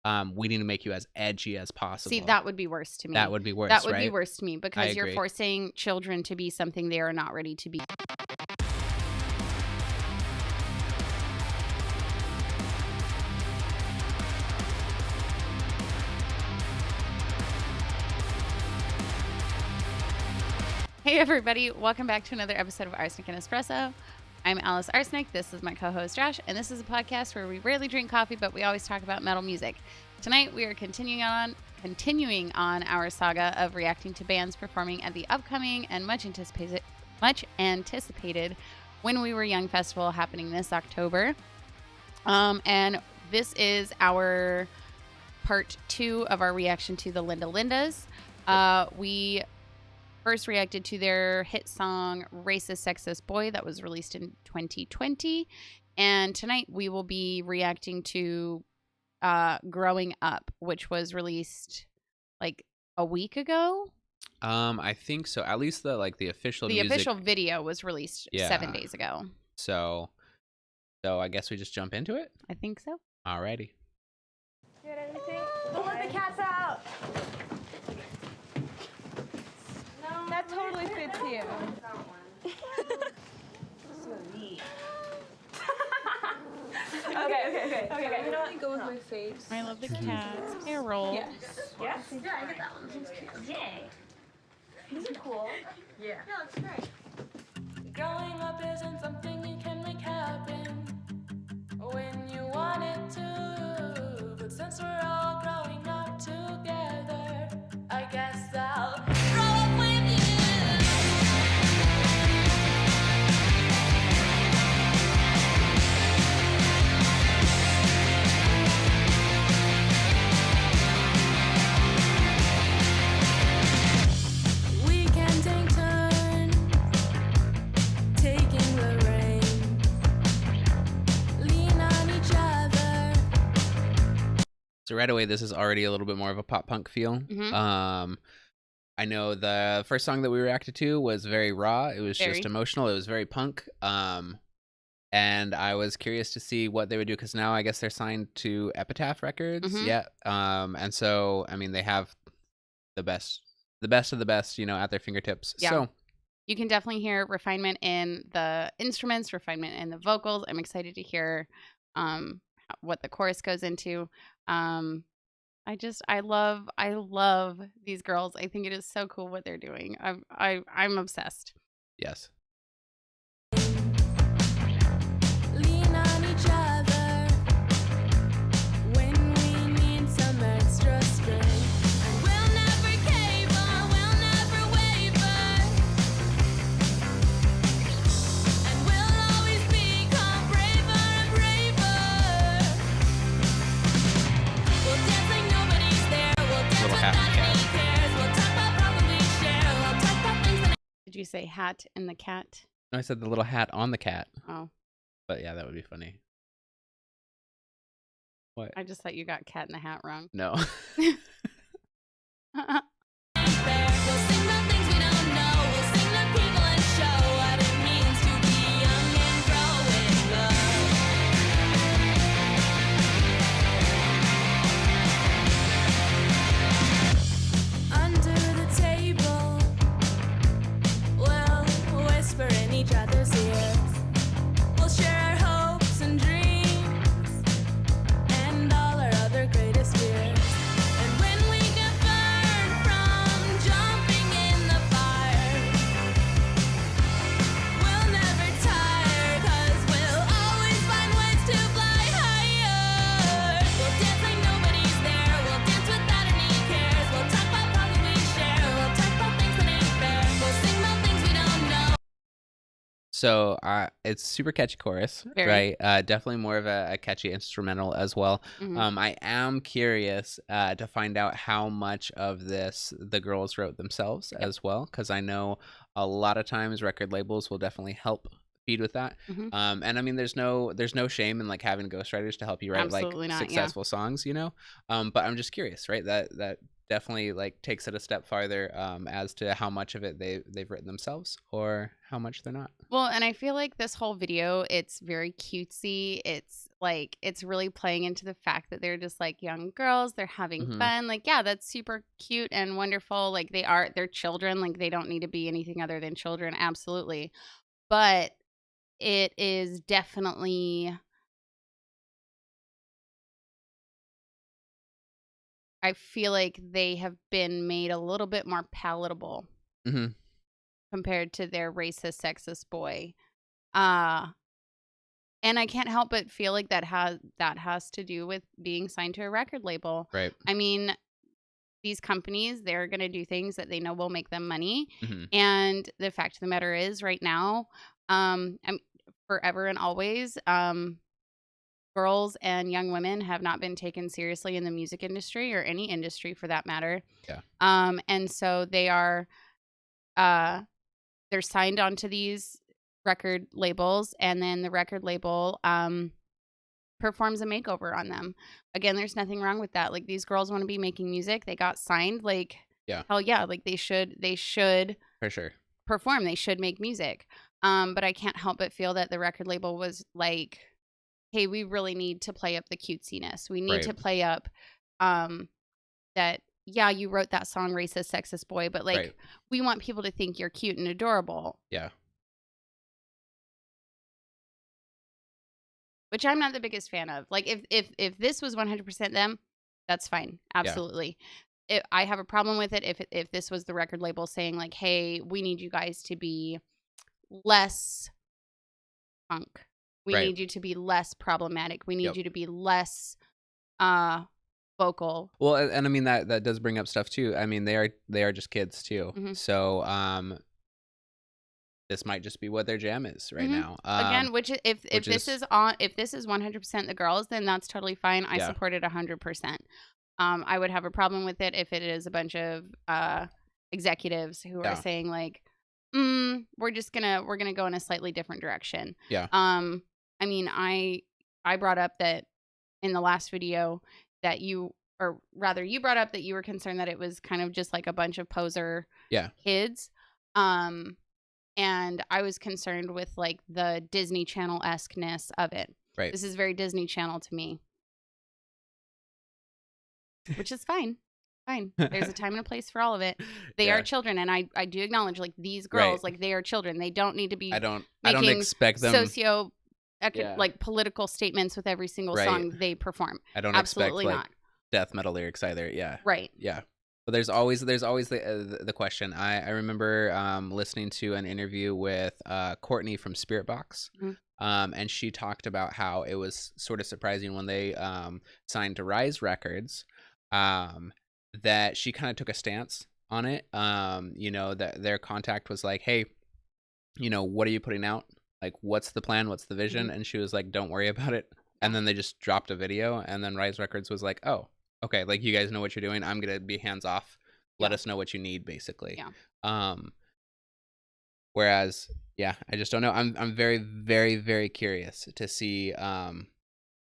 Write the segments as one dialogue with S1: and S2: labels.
S1: we need to make you as edgy as possible.
S2: See, that would be worse to me.
S1: That would be worse,
S2: That would
S1: right?
S2: be worse to me because you're
S1: agree.
S2: forcing children to be something they are not ready to be. Hey everybody, welcome back to another episode of Arsenic and Espresso. I'm Alice Arsenic, this is my co-host Josh, and this is a podcast where we rarely drink coffee, but we always talk about metal music. Tonight we are continuing on our saga of reacting to bands performing at the upcoming and much anticipated When We Were Young festival happening this October. And this is our part 2 of our reaction to the Linda Lindas. We first reacted to their hit song Racist Sexist Boy that was released in 2020, and tonight we will be reacting to Growing Up, which was released like a week ago.
S1: I think so. At least the official
S2: official video was released 7 days ago.
S1: So I guess we just jump into it.
S2: I think so.
S1: Alrighty.
S3: Get everything? Don't let the cats out. That totally fits you.
S4: So neat.
S3: Okay. You know what? Go with my face.
S2: I love the cats. Hair roll.
S3: Yes.
S4: Yes? Yeah, I get that one. This one's cute. Yay. These are cool.
S3: Yeah.
S4: Yeah, looks great.
S5: Growing up isn't something you can make happen when you want it to. But since we're all growing up together, I guess I'll grow up with you. We can take turns taking the reins, lean on each other.
S1: So right away, this is already a little bit more of a pop punk feel.
S2: Mhm.
S1: I know the first song that we reacted to was very raw. It was
S2: Very.
S1: just emotional. It was very punk. And I was curious to see what they would do because now I guess they're signed to Epitaph Records.
S2: Mhm.
S1: Yeah. And so I mean they have the best of the best, at their fingertips.
S2: Yeah.
S1: So
S2: You can definitely hear refinement in the instruments, refinement in the vocals. I'm excited to hear what the chorus goes into. I love these girls. I think it is so cool what they're doing. I'm obsessed.
S1: yes.
S5: Lean on each other when we need some extra strength. And we'll never cave or we'll never waver. And we'll always become braver and braver. We'll dance like nobody's there. We'll dance
S1: Little hat
S5: without
S1: and cat.
S5: any cares. We'll talk about probably share. We'll talk about things that
S2: Did you say hat and the cat?
S1: No, I said the little hat on the cat.
S2: Oh,
S1: But yeah, that would be funny. What?
S2: I just thought you got cat in the hat wrong.
S1: No.
S5: fair. We'll sing the things we don't know. We'll sing to people and show what it means to be young and growing up. Under the table, we'll whisper in each other's ears. We'll share our hopes and dreams and all our other greatest fears. And when we get burned from jumping in the fire, we'll never tire, 'cause we'll always find ways to fly higher. We'll dance like nobody's there. We'll dance without any cares. We'll talk about problems we share. We'll talk about things that ain't fair. We'll sing about things we don't know.
S1: So it's super catchy chorus,
S2: Very.
S1: right? Definitely more of a catchy instrumental as well.
S2: Mhm.
S1: I am curious to find out how much of this the girls wrote themselves as well, because I know a lot of times record labels will definitely help feed with that.
S2: Mhm.
S1: And I mean, there's no shame in like having ghostwriters to help you write
S2: Absolutely
S1: like
S2: not, yeah.
S1: successful songs, But I'm just curious, right? That definitely like takes it a step farther as to how much of it they've written themselves or how much they're not.
S2: Well, and I feel like this whole video, it's very cutesy. It's like, it's really playing into the fact that they're just like young girls. They're having
S1: Mhm.
S2: fun. Like, yeah, that's super cute and wonderful. Like, they're children. Like, they don't need to be anything other than children. Absolutely. But it is definitely, I feel like they have been made a little bit more palatable
S1: Mhm.
S2: compared to their racist, sexist boy. Uh, and I can't help but feel like that has to do with being signed to a record label.
S1: Right.
S2: I mean, these companies, they're going to do things that they know will make them money.
S1: Mhm.
S2: And the fact of the matter is, right now, I'm forever and always, girls and young women have not been taken seriously in the music industry or any industry for that matter.
S1: Yeah.
S2: And so they're signed onto these record labels, and then the record label performs a makeover on them. Again, there's nothing wrong with that. Like, these girls want to be making music. They got signed. Like,
S1: Yeah.
S2: hell yeah. Like, they should
S1: For sure.
S2: perform. They should make music. But I can't help but feel that the record label was like, hey, we really need to play up the cutesiness. We need
S1: Right.
S2: to play up that, yeah, you wrote that song, Racist, Sexist Boy, but like,
S1: Right.
S2: we want people to think you're cute and adorable,
S1: Yeah.
S2: which I'm not the biggest fan of. Like, if this was 100% them, that's fine. Absolutely. I have a problem with it if this was the record label saying like, hey, we need you guys to be less punk. We
S1: Right.
S2: need you to be less problematic. We need
S1: Yep.
S2: you to be less vocal.
S1: Well, and I mean that does bring up stuff too. I mean, they are just kids too.
S2: Mhm.
S1: So this might just be what their jam is right
S2: Mhm.
S1: now.
S2: Again, if
S1: which
S2: this
S1: is-
S2: if this is 100% the girls, then that's totally fine. I
S1: Yeah.
S2: support it 100%. I would have a problem with it if it is a bunch of executives who
S1: Yeah.
S2: are saying like, we're gonna go in a slightly different direction.
S1: Yeah.
S2: I mean, I brought up that in the last video that you brought up that you were concerned that it was kind of just like a bunch of poser
S1: Yeah.
S2: kids. And I was concerned with like the Disney Channel-esque-ness of it.
S1: Right.
S2: This is very Disney Channel to me. Which is fine. Fine. There's a time and a place for all of it. They
S1: Yeah.
S2: are children, and I do acknowledge like these
S1: Right.
S2: girls, like they are children. They don't need to be
S1: I don't
S2: making
S1: expect them.
S2: Yeah. like political statements with every single
S1: Right.
S2: song they perform.
S1: I don't
S2: Absolutely
S1: expect like
S2: not.
S1: death metal lyrics either. Yeah.
S2: Right.
S1: Yeah. But there's always the question. I remember listening to an interview with Courtney from Spirit Box.
S2: Mhm.
S1: And she talked about how it was sort of surprising when they signed to Rise Records, that she kind of took a stance on it. You know, that their contact was like, hey, you know, what are you putting out? Like, what's the plan? What's the vision?
S2: Mhm.
S1: And she was like, don't worry about it. And then they just dropped a video, and then Rise Records was like, oh, okay, like, you guys know what you're doing. I'm gonna be hands off. Let
S2: Yeah.
S1: us know what you need, basically.
S2: Yeah.
S1: Whereas, yeah, I just don't know. I'm very, very, very curious to see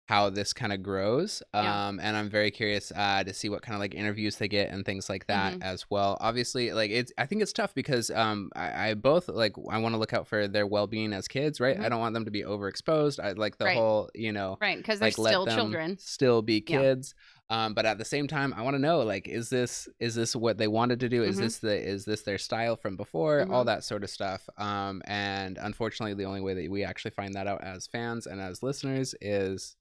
S1: how this kind of grows.
S2: Yeah.
S1: And I'm very curious to see what kind of like interviews they get and things like that
S2: Mhm.
S1: as well. Obviously, like I think it's tough because I both like I want to look out for their well-being as kids, right?
S2: Mhm.
S1: I don't want them to be overexposed. I like the
S2: Right.
S1: whole, you know,
S2: Right, because they're
S1: like let
S2: still
S1: them
S2: children.
S1: still be
S2: Yeah.
S1: kids. But at the same time, I want to know, like, is this what they wanted to do? Is
S2: Mhm.
S1: is this their style from before? All
S2: Mhm.
S1: that sort of stuff. And unfortunately, the only way that we actually find that out as fans and as listeners is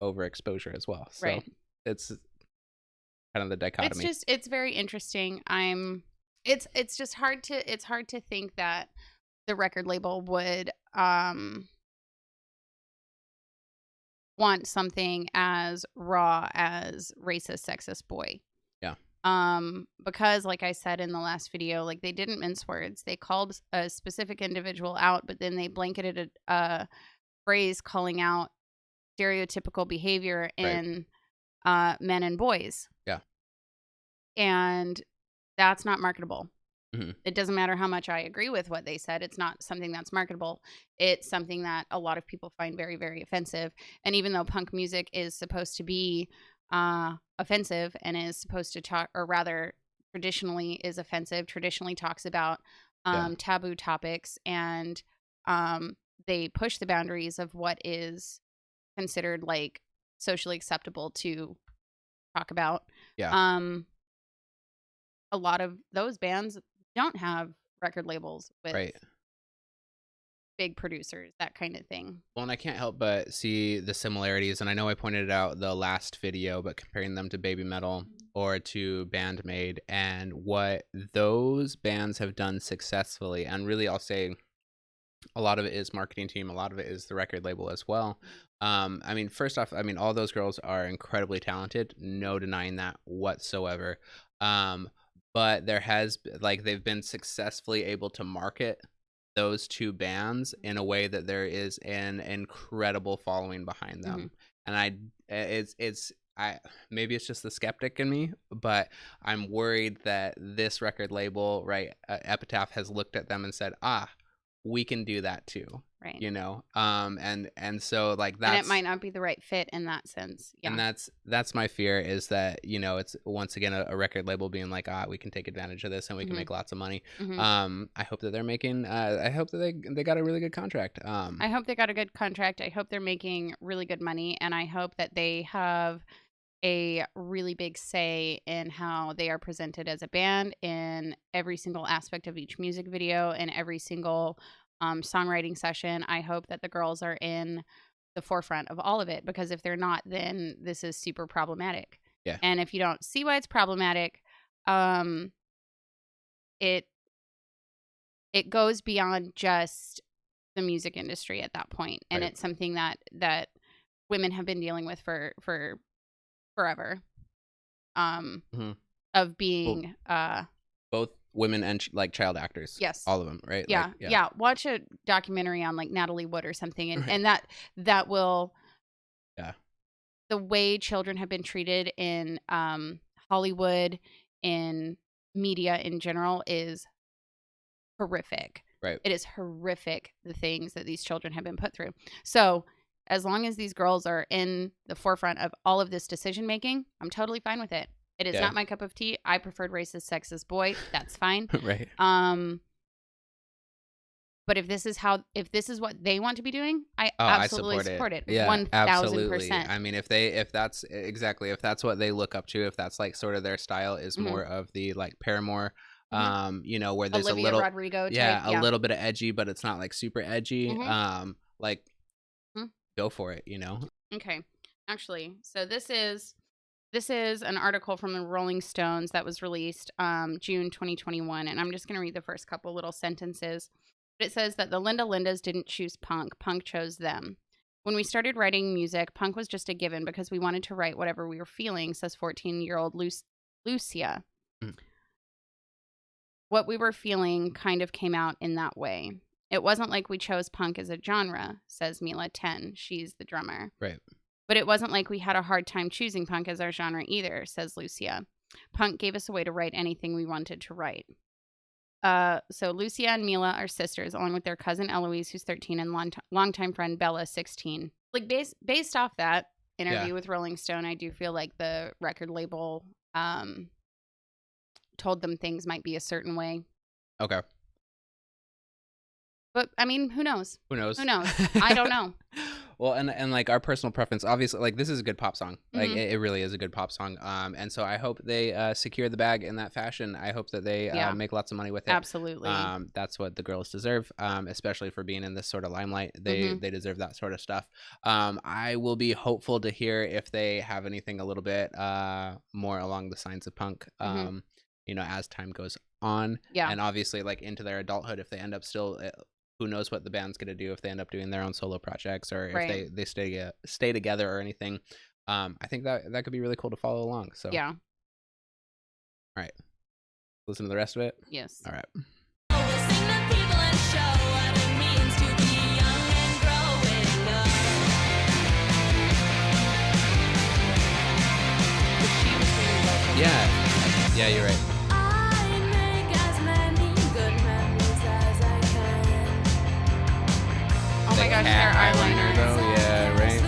S1: overexposure as well. So
S2: Right.
S1: it's kind of the dichotomy.
S2: It's very interesting. It's just hard to think that the record label would want something as raw as Racist, Sexist Boy.
S1: Yeah.
S2: Because like I said in the last video, like they didn't mince words. They called a specific individual out, but then they blanketed a phrase calling out stereotypical behavior in men and boys.
S1: Yeah.
S2: And that's not marketable.
S1: Mhm.
S2: It doesn't matter how much I agree with what they said. It's not something that's marketable. It's something that a lot of people find very, very offensive. And even though punk music is supposed to be offensive and is supposed to talk, or rather traditionally is offensive, traditionally talks about taboo topics, and they push the boundaries of what is considered like socially acceptable to talk about.
S1: Yeah.
S2: A lot of those bands don't have record labels with
S1: Right.
S2: big producers, that kind of thing.
S1: Well, and I can't help but see the similarities, and I know I pointed it out the last video, but comparing them to Baby Metal or to Bandmade and what those bands have done successfully, and really I'll say a lot of it is marketing team, a lot of it is the record label as well. I mean, first off, I mean, all those girls are incredibly talented, no denying that whatsoever. But there has, like, they've been successfully able to market those two bands in a way that there is an incredible following behind them. And maybe it's just the skeptic in me, but I'm worried that this record label, right, Epitaph, has looked at them and said, we can do that too,
S2: right?
S1: You know, and so like that,
S2: and it might not be the right fit in that sense. Yeah,
S1: and that's my fear, is that, you know, it's once again a record label being like, we can take advantage of this and we can make lots of money. I hope that they're making. I hope that they got a really good contract.
S2: I hope they got a good contract. I hope they're making really good money, and I hope that they have a really big say in how they are presented as a band in every single aspect of each music video and every single songwriting session. I hope that the girls are in the forefront of all of it, because if they're not, then this is super problematic.
S1: Yeah.
S2: And if you don't see why it's problematic, it goes beyond just the music industry at that point. And it's something that women have been dealing with for forever, of being
S1: both women and like child actors.
S2: Yes,
S1: all of them, right?
S2: Yeah,
S1: like,
S2: yeah. Watch a documentary on like Natalie Wood or something, and that will, the way children have been treated in Hollywood, in media in general, is horrific.
S1: Right.
S2: It is horrific, the things that these children have been put through. So as long as these girls are in the forefront of all of this decision making, I'm totally fine with it. It is not my cup of tea. I preferred racist, sexist boy. That's fine.
S1: Right.
S2: But if this is what they want to be doing, I absolutely support it.
S1: Yeah,
S2: 1000%.
S1: I mean, if that's what they look up to, if that's like sort of their style is more of the like Paramore, you know, where there's
S2: Olivia
S1: a little
S2: Rodrigo type,
S1: a little bit of edgy, but it's not like super edgy. Like go for it, you know.
S2: Okay. Actually, so this is an article from the Rolling Stones that was released June 2021, and I'm just going to read the first couple little sentences. But it says that the Linda Lindas didn't choose punk. Punk chose them. When we started writing music, punk was just a given because we wanted to write whatever we were feeling, says 14-year-old Lucia. What we were feeling kind of came out in that way. It wasn't like we chose punk as a genre, says Mila 10. She's the drummer.
S1: Right.
S2: But it wasn't like we had a hard time choosing punk as our genre either, says Lucia. Punk gave us a way to write anything we wanted to write. So Lucia and Mila are sisters, along with their cousin Eloise, who's 13, and longtime friend Bella, 16. Like based off that interview with Rolling Stone, I do feel like the record label told them things might be a certain way.
S1: Okay.
S2: But I mean, who knows?
S1: Who knows?
S2: I don't know.
S1: Well, and like our personal preference, obviously, like this is a good pop song. Like it really is a good pop song. And so I hope they secure the bag in that fashion. I hope that they make lots of money with it.
S2: Absolutely.
S1: That's what the girls deserve, especially for being in this sort of limelight. They deserve that sort of stuff. I will be hopeful to hear if they have anything a little bit more along the lines of punk. You know, as time goes on. Yeah. And obviously, like into their adulthood, if they end up still. Who knows what the band's going to do if they end up doing their own solo projects, or if they stay together or anything. I think that could be really cool to follow along. So yeah. All right. Listen to the rest of it.
S2: Yes.
S1: All right. Yeah, you're right.
S2: Oh my gosh, their eyeliner
S1: though, yeah, right.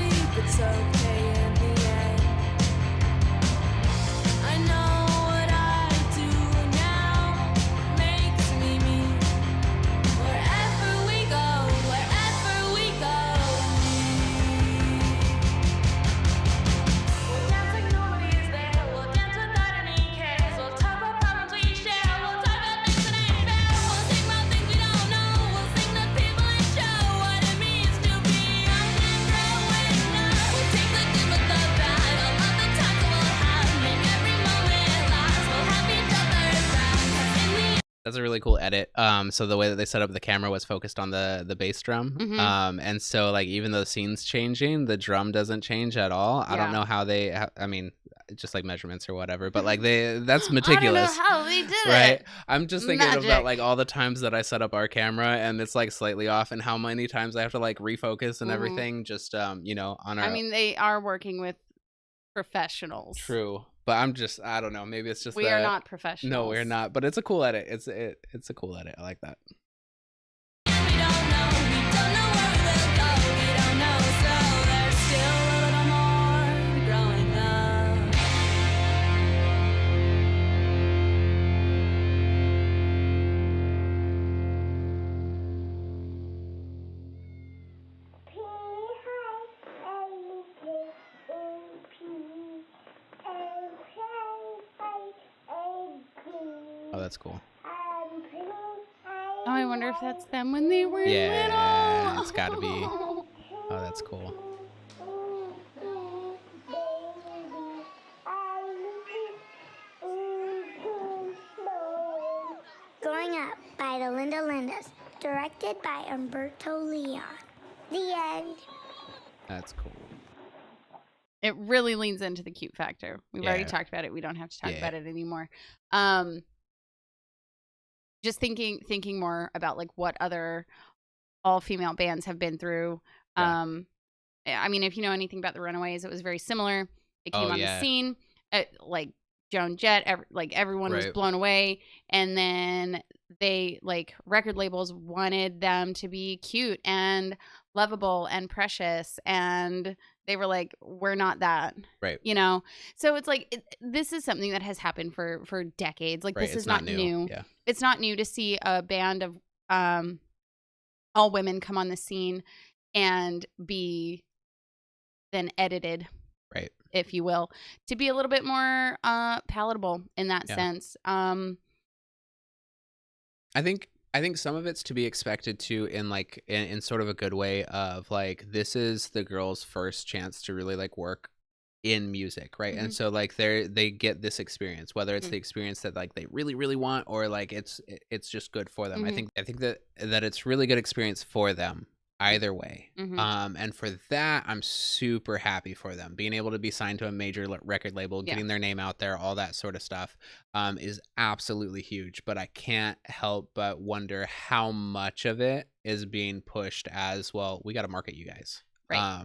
S1: That's a really cool edit. So the way that they set up the camera was focused on the bass drum.
S2: Mhm.
S1: And so like even though the scene's changing, the drum doesn't change at all. I don't
S2: Yeah.
S1: know how I mean, just like measurements or whatever, but like that's
S2: I don't know
S1: meticulous.
S2: how they did
S1: Right.
S2: it.
S1: I'm just thinking about
S2: Magic.
S1: like all the times that I set up our camera and it's like slightly off and how many times I have to like refocus and
S2: Mhm.
S1: everything just on our
S2: I mean, they are working with professionals.
S1: true. But I don't know, maybe it's just
S2: We are
S1: that
S2: not professionals.
S1: no, we're not, but it's a cool edit. It's a cool edit. I like that.
S5: We don't know where we'll go. We don't know, so there's still a little more growing up.
S1: Oh, that's cool.
S2: Oh, I wonder if that's them when they were
S1: Yeah,
S2: little.
S1: it's gotta be. Oh, that's cool.
S6: Growing Up by the Linda Lindas, directed by Umberto Leon. The end.
S1: That's cool.
S2: It really leans into the cute factor. We've already
S1: Yeah.
S2: talked about it. We don't have to talk
S1: Yeah.
S2: about it anymore. Just thinking more about like what other all-female bands have been through.
S1: Yeah.
S2: I mean, if you know anything about the Runaways, it was very similar. They came
S1: Oh,
S2: on
S1: yeah.
S2: the scene, like Joan Jett, everyone was
S1: Right.
S2: blown away, and then they like record labels wanted them to be cute and lovable and precious, and they were like, we're not that.
S1: Right.
S2: You know, so it's like this is something that has happened for decades. Like
S1: Right.
S2: this
S1: It's
S2: is not new.
S1: Yeah.
S2: It's not new to see a band of all women come on the scene and be then edited,
S1: Right.
S2: if you will, to be a little bit more palatable in that
S1: Yeah.
S2: sense.
S1: I think some of it's to be expected to in sort of a good way of like this is the girls' first chance to really like work in music, right? And
S2: Mhm.
S1: so like they get this experience, whether it's
S2: Mhm.
S1: the experience that like they really really want or like it's just good for them.
S2: Mhm.
S1: I think that it's really good experience for them either way.
S2: Mhm.
S1: And for that I'm super happy for them being able to be signed to a major record label,
S2: Yeah.
S1: getting their name out there, all that sort of stuff is absolutely huge. But I can't help but wonder how much of it is being pushed as well. We got to market you guys,
S2: Right.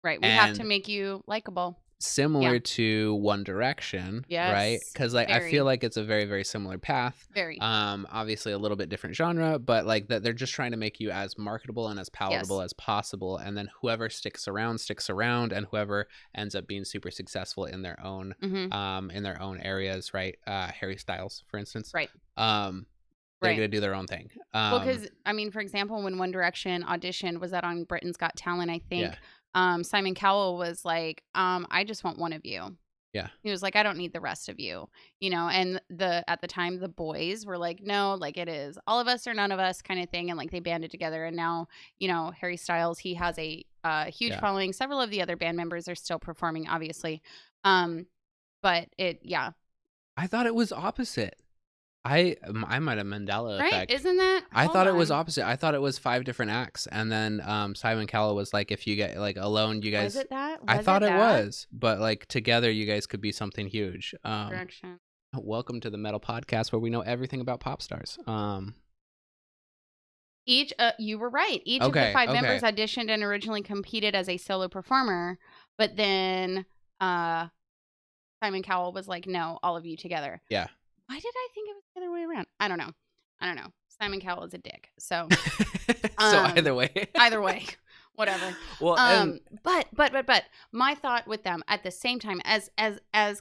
S2: Right. We have to
S1: and
S2: make you likable.
S1: similar
S2: Yeah.
S1: to One Direction, right?
S2: Yes,
S1: Because like I
S2: very.
S1: feel like it's a very very similar path.
S2: Very.
S1: Obviously a little bit different genre, but like that they're just trying to make you as marketable and as palatable
S2: Yes.
S1: as possible, and then whoever sticks around, and whoever ends up being super successful in their own
S2: Mhm.
S1: areas, right? Harry Styles, for instance,
S2: Right.
S1: they're
S2: Right.
S1: gonna do their own thing.
S2: Well, because I mean, for example, when One Direction auditioned, was that on Britain's Got Talent? I think.
S1: Yeah.
S2: Simon Cowell was like, I just want one of you.
S1: Yeah.
S2: He was like, I don't need the rest of you, you know. And at the time, the boys were like, no, like it is all of us or none of us kind of thing, and like they banded together. And now, you know, Harry Styles, he has a huge
S1: Yeah.
S2: following. Several of the other band members are still performing, obviously. But yeah,
S1: I thought it was opposite. I might have Mandela
S2: right?
S1: effect.
S2: Isn't that?
S1: I
S2: Hold
S1: thought it was
S2: on.
S1: opposite. I thought it was 5 different acts, and then Simon Cowell was like, if you get like alone, you guys.
S2: Was it that?
S1: I
S2: Was
S1: thought it
S2: that?
S1: was, but like together, you guys could be something huge.
S2: Direction.
S1: Welcome to the Metal Podcast, where we know everything about pop stars.
S2: Each, you were right. Each of the
S1: Okay,
S2: 5
S1: okay.
S2: members auditioned and originally competed as a solo performer, but then Simon Cowell was like, "No, all of you together."
S1: Yeah.
S2: Why did I think it was the other way around? I don't know. Simon Cowell is a dick, so
S1: So either way.
S2: either way, whatever.
S1: Well, and
S2: But my thought with them at the same time, as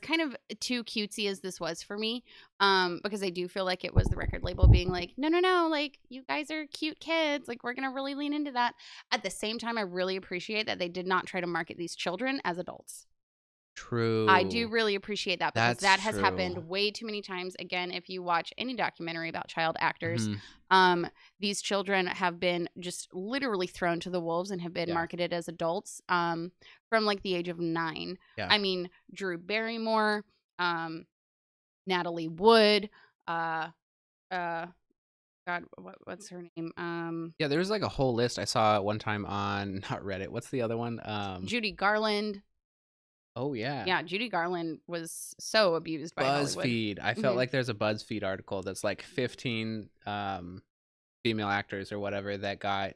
S2: kind of too cutesy as this was for me, because I do feel like it was the record label being like, no, like you guys are cute kids, like we're gonna really lean into that. At the same time, I really appreciate that they did not try to market these children as adults.
S1: true.
S2: I do really appreciate that because
S1: That's
S2: that has
S1: true.
S2: happened way too many times. Again, if you watch any documentary about child actors,
S1: Mhm.
S2: these children have been just literally thrown to the wolves and have been
S1: Yeah.
S2: marketed as adults from like the age of 9.
S1: Yeah.
S2: I mean, Drew Barrymore, Natalie Wood, God, what's her name?
S1: Yeah, there was like a whole list I saw one time on not Reddit. What's the other one?
S2: Judy Garland.
S1: Oh yeah.
S2: Yeah, Judy Garland was so abused by Hollywood.
S1: BuzzFeed. I felt like there's a BuzzFeed article that's like 15 female actors or whatever that got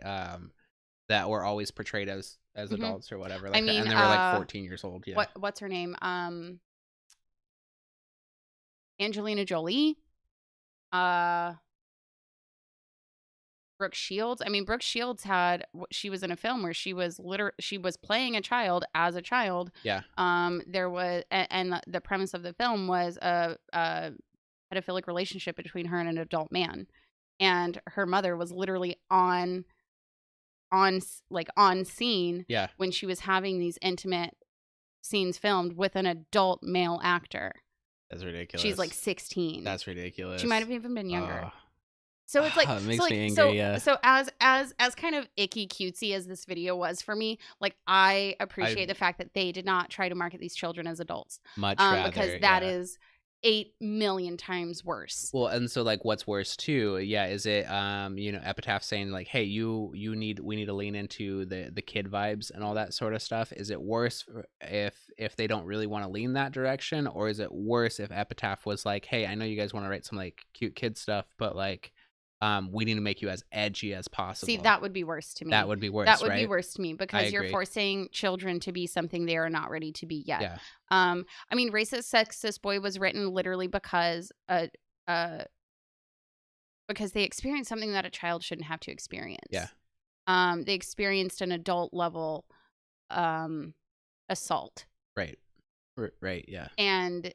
S1: that were always portrayed as adults or whatever like that, and they were like 14 years old. Yeah.
S2: What's her name? Angelina Jolie. Brooke Shields. I mean, Brooke Shields she was in a film where she was playing a child as a child.
S1: Yeah.
S2: There was, and the premise of the film was a pedophilic relationship between her and an adult man, and her mother was literally on scene.
S1: Yeah.
S2: When she was having these intimate scenes filmed with an adult male actor.
S1: That's ridiculous.
S2: She's like 16.
S1: That's ridiculous.
S2: She might have even been younger.
S1: Oh.
S2: So it's like,
S1: it makes me angry. Yeah.
S2: So as kind of icky cutesy as this video was for me, like I appreciate the fact that they did not try to market these children as adults.
S1: Much rather,
S2: because that is 8 million times worse.
S1: Well, and so like what's worse too, is it Epitaph saying like, hey, we need to lean into the kid vibes and all that sort of stuff? Is it worse if they don't really want to lean that direction, or is it worse if Epitaph was like, hey, I know you guys want to write some like cute kid stuff, but like we need to make you as edgy as possible? See,
S2: that would be worse to me.
S1: That would be worse.
S2: That would
S1: right?
S2: be worse to me because you're forcing children to be something they are not ready to be yet. Yeah. I mean, Racist Sexist Boy was written literally because they experienced something that a child shouldn't have to experience.
S1: Yeah.
S2: They experienced an adult level assault.
S1: Right. Right. Yeah.
S2: And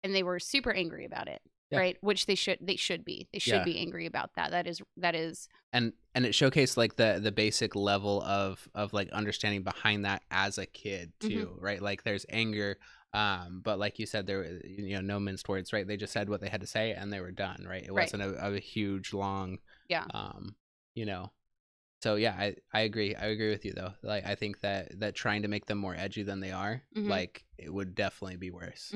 S2: they were super angry about it. Yeah. Right, which they should be. They should be angry about that. That is. And
S1: it showcased like the basic level of like understanding behind that as a kid too, right? Like there's anger, but like you said, there was no minced words, right? They just said what they had to say and they were done, right? It wasn't a huge long, So yeah, I agree. I agree with you though. Like I think that trying to make them more edgy than they are, like it would definitely be worse.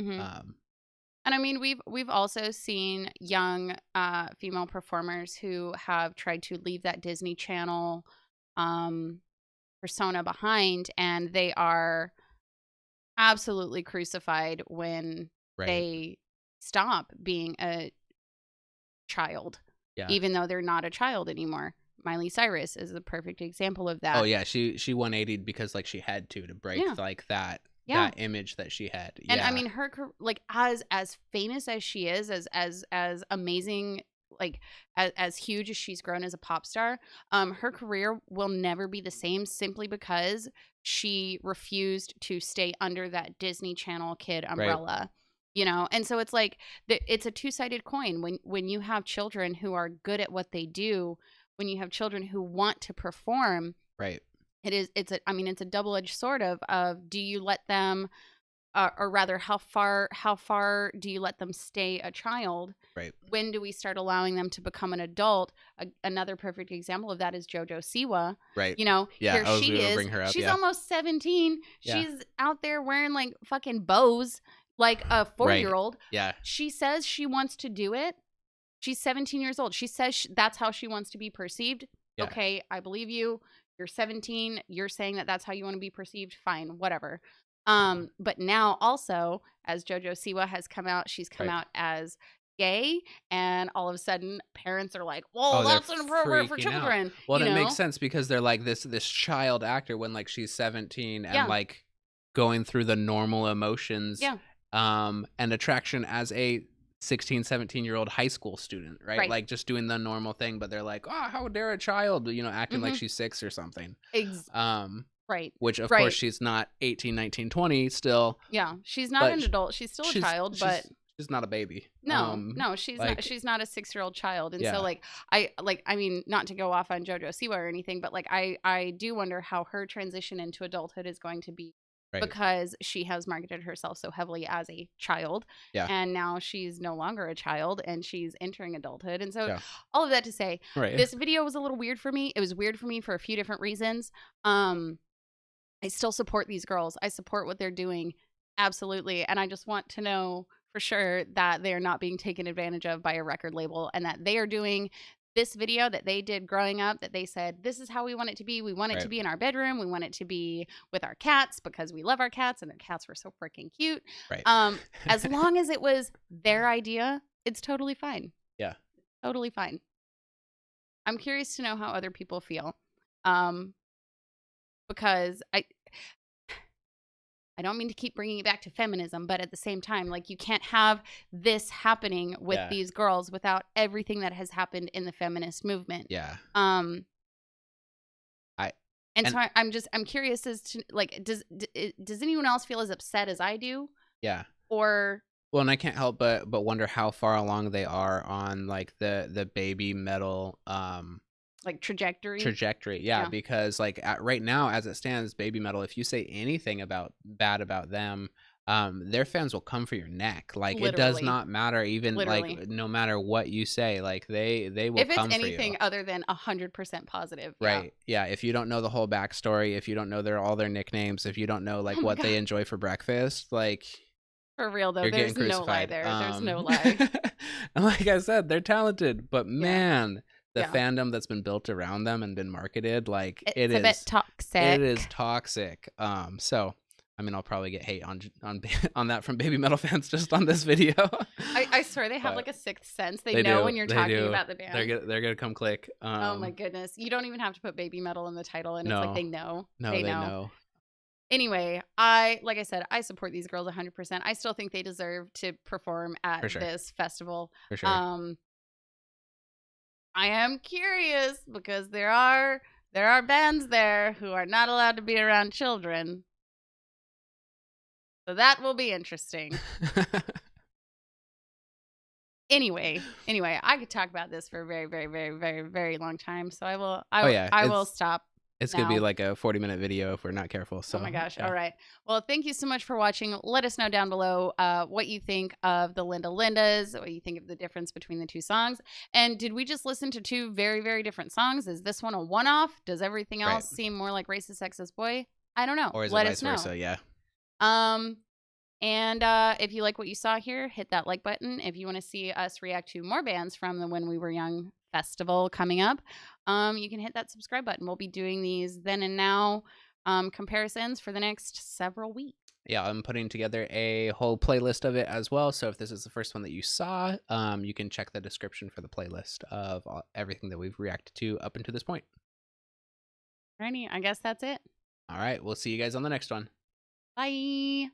S2: And I mean, we've also seen young female performers who have tried to leave that Disney Channel persona behind, and they are absolutely crucified when they stop being a child, even though they're not a child anymore. Miley Cyrus is the perfect example of that.
S1: Oh yeah, she 180'd because like she had to break like that. Yeah. That image that she had. Yeah.
S2: And I mean, her, like, as famous as she is, as amazing, like, as huge as she's grown as a pop star, her career will never be the same simply because she refused to stay under that Disney Channel kid umbrella. Right. And so it's like, it's a two-sided coin. When you have children who are good at what they do, when you have children who want to perform.
S1: Right.
S2: It's a double-edged sword of do you let them, or rather how far do you let them stay a child?
S1: Right.
S2: When do we start allowing them to become an adult? Another perfect example of that is JoJo Siwa.
S1: Right.
S2: Yeah, here she is.
S1: Bring her up,
S2: she's almost 17. Yeah. She's out there wearing like fucking bows like a 4-year-old.
S1: Right. Yeah.
S2: She says she wants to do it. She's 17 years old. She says that's how she wants to be perceived. Yeah. Okay, I believe you. You're 17. You're saying that that's how you want to be perceived. Fine, whatever. But now also, as JoJo Siwa has come out, she's come out as gay, and all of a sudden, parents are like, "Whoa, that's inappropriate for children."
S1: Out. Well, it makes sense because they're like this child actor when like she's 17 and like going through the normal emotions, and attraction as a 16, 17-year-old high school student, right? Like just doing the normal thing, but they're like, oh, how dare a child, acting like she's 6 or something.
S2: Right.
S1: Which, of course, she's not 18, 19, 20 still.
S2: Yeah, she's not an adult. She's still a child, but
S1: she's not a baby.
S2: No, she's not. She's not a 6-year-old child, and so I mean, not to go off on JoJo Siwa or anything, but like I do wonder how her transition into adulthood is going to be. Right. Because she has marketed herself so heavily as a child, and now she's no longer a child and she's entering adulthood. And so all of that to say, this video was a little weird for me. It was weird for me for a few different reasons. I still support these girls. I support what they're doing. Absolutely. And I just want to know for sure that they are not being taken advantage of by a record label, and that they are doing this video that they did growing up, that they said, this is how we want it to be. We want it to
S1: Right.
S2: be in our bedroom. We want it to be with our cats because we love our cats and their cats were so freaking cute.
S1: Right.
S2: As long as it was their idea, it's totally fine.
S1: Yeah.
S2: Totally fine. I'm curious to know how other people feel. Because I don't mean to keep bringing it back to feminism, but at the same time, like, you can't have this happening with
S1: Yeah.
S2: these girls without everything that has happened in the feminist movement.
S1: Yeah.
S2: So I'm curious as to, like, does anyone else feel as upset as I do?
S1: Yeah.
S2: Or
S1: Well, and I can't help but wonder how far along they are on like the baby metal
S2: like trajectory.
S1: Yeah, because like right now as it stands, baby metal, if you say anything bad about them, their fans will come for your neck. Like it does
S2: Literally.
S1: not matter, even
S2: Literally.
S1: like no matter what you say, like they will
S2: If it's
S1: come for
S2: anything
S1: you.
S2: other than 100% positive.
S1: Right. Yeah. If you don't know the whole backstory, if you don't know all their nicknames, if you don't know like
S2: Oh my
S1: what they
S2: God.
S1: enjoy for breakfast, like
S2: For real though,
S1: you're
S2: there's
S1: getting
S2: no lie
S1: crucified.
S2: there. There's no lie.
S1: And like I said, they're talented, but man, the
S2: Yeah.
S1: fandom that's been built around them and been marketed, like
S2: It's a bit toxic.
S1: It is toxic. So I mean, I'll probably get hate on that from baby metal fans just on this video.
S2: I swear they have
S1: But
S2: like a sixth sense. They know
S1: do.
S2: when you're
S1: They
S2: talking
S1: do.
S2: about the band.
S1: They're gonna come click.
S2: Oh my goodness. You don't even have to put baby metal in the title, and it's
S1: No.
S2: like they know.
S1: No, they know.
S2: Anyway, like I said, I support these girls 100%. I still think they deserve to perform at
S1: For sure.
S2: this festival.
S1: For sure.
S2: I am curious because there are bands there who are not allowed to be around children. So that will be interesting. Anyway, I could talk about this for a very, very, very, very, very long time. So I will stop.
S1: It's gonna be
S2: now.
S1: like a 40-minute video if we're not careful. So
S2: Oh my gosh.
S1: yeah.
S2: All right. Well, thank you so much for watching. Let us know down below what you think of the Linda Lindas, what you think of the difference between the two songs. And did we just listen to two very, very different songs? Is this one a one-off? Does everything else seem more like Racist Sexist Boy? I don't know.
S1: Or is
S2: Let
S1: it
S2: us
S1: vice
S2: know.
S1: versa? Yeah.
S2: And if you like what you saw here, hit that like button. If you want to see us react to more bands from the When We Were Young festival coming up, you can hit that subscribe button. We'll be doing these then and now comparisons for the next several weeks.
S1: Yeah, I'm putting together a whole playlist of it as well. So if this is the first one that you saw, you can check the description for the playlist of everything that we've reacted to up until this point.
S2: Alrighty, I guess that's it.
S1: All right, we'll see you guys on the next one.
S2: Bye.